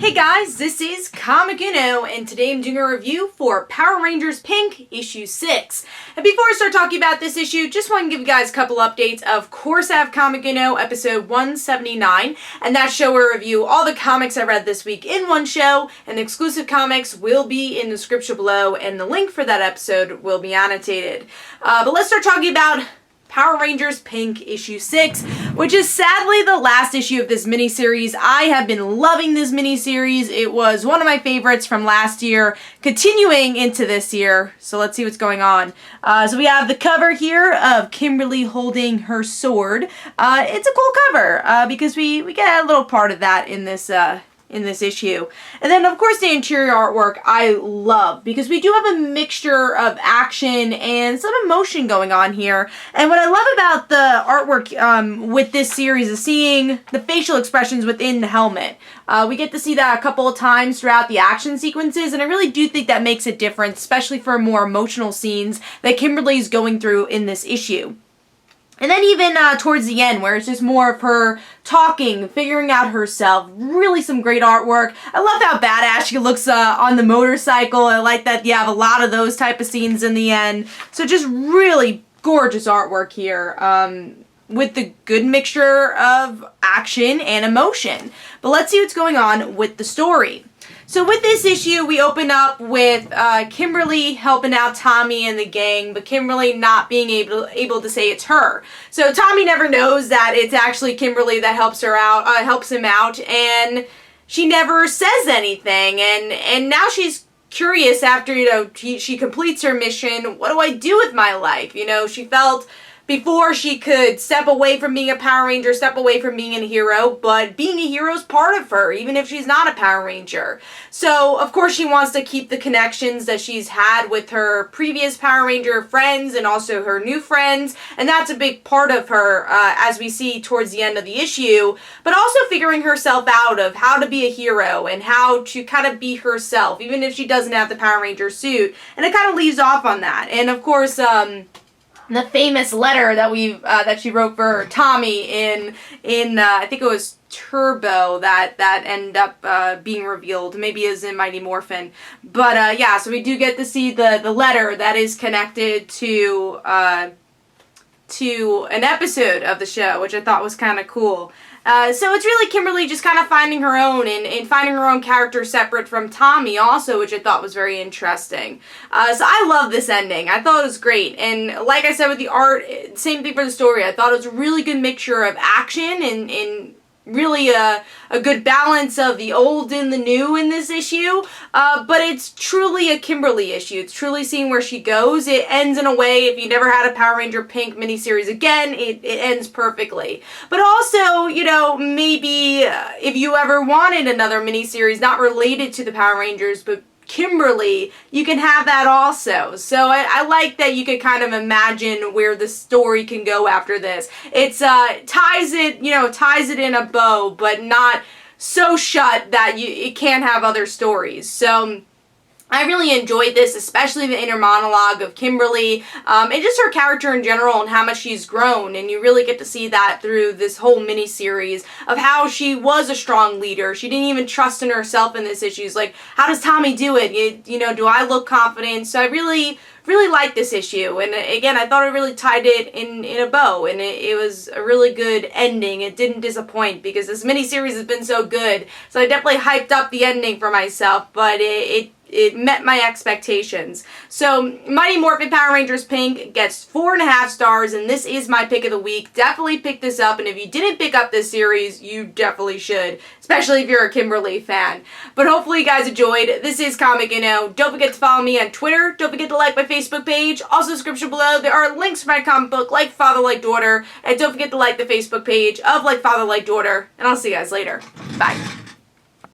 Hey guys, this is Comic Uno, and today I'm doing a review for Power Rangers Pink, issue 6. And before I start talking about this issue, just want to give you guys a couple updates. Of course, I have Comic Uno episode 179, and that show will review all the comics I read this week in one show, and the exclusive comics will be in the description below, and the link for that episode will be annotated. But let's start talking about Power Rangers Pink issue 6, which is sadly the last issue of this miniseries. I have been loving this miniseries. It was one of my favorites from last year, continuing into this year. So let's see what's going on. So we have the cover here of Kimberly holding her sword. It's a cool cover because we get a little part of that in this issue. And then, of course, the interior artwork I love because we do have a mixture of action and some emotion going on here. And what I love about the artwork with this series is seeing the facial expressions within the helmet. We get to see that a couple of times throughout the action sequences, and I really do think that makes a difference, especially for more emotional scenes that Kimberly's going through in this issue. And then even towards the end, where it's just more of her talking, figuring out herself. Really some great artwork. I love how badass she looks on the motorcycle. I like that you have a lot of those type of scenes in the end. So just really gorgeous artwork here. With the good mixture of action and emotion. But let's see what's going on with the story. So with this issue, we open up with Kimberly helping out Tommy and the gang, but Kimberly not being able to say it's her. So Tommy never knows that it's actually Kimberly that helps him out, and she never says anything. And now she's curious after she completes her mission. What do I do with my life? She felt before she could step away from being a Power Ranger, step away from being a hero, but being a hero is part of her, even if she's not a Power Ranger. So, of course, she wants to keep the connections that she's had with her previous Power Ranger friends and also her new friends, and that's a big part of her, as we see towards the end of the issue, but also figuring herself out of how to be a hero and how to kind of be herself, even if she doesn't have the Power Ranger suit, and it kind of leaves off on that. And, of course, the famous letter that she wrote for Tommy in I think it was Turbo that ended up being revealed. Maybe it was in Mighty Morphin. But yeah, so we do get to see the letter that is connected to an episode of the show, which I thought was kind of cool. So it's really Kimberly just kind of finding her own and finding her own character separate from Tommy also, which I thought was very interesting. So I love this ending. I thought it was great. And like I said with the art, same thing for the story. I thought it was a really good mixture of action and really a good balance of the old and the new in this issue. But it's truly a Kimberly issue. It's truly seeing where she goes. It ends in a way, if you never had a Power Ranger Pink miniseries again, it ends perfectly. But also, maybe if you ever wanted another miniseries not related to the Power Rangers, but Kimberly, you can have that also. So I like that you could kind of imagine where the story can go after this. It's ties it in a bow, but not so shut that it can't have other stories. So I really enjoyed this, especially the inner monologue of Kimberly, and just her character in general and how much she's grown, and you really get to see that through this whole mini-series of how she was a strong leader. She didn't even trust in herself in this issue. She's like, how does Tommy do it? Do I look confident? So I really like this issue, and again, I thought it really tied it in a bow, and it was a really good ending. It didn't disappoint because this mini-series has been so good, so I definitely hyped up the ending for myself, but it met my expectations. So, Mighty Morphin Power Rangers Pink gets 4.5 stars, and this is my pick of the week. Definitely pick this up, and if you didn't pick up this series, you definitely should, especially if you're a Kimberly fan. But hopefully you guys enjoyed. This is Comic Uno. Don't forget to follow me on Twitter. Don't forget to like my Facebook page. Also, description below, there are links for my comic book, Like Father, Like Daughter, and don't forget to like the Facebook page of Like Father, Like Daughter, and I'll see you guys later. Bye.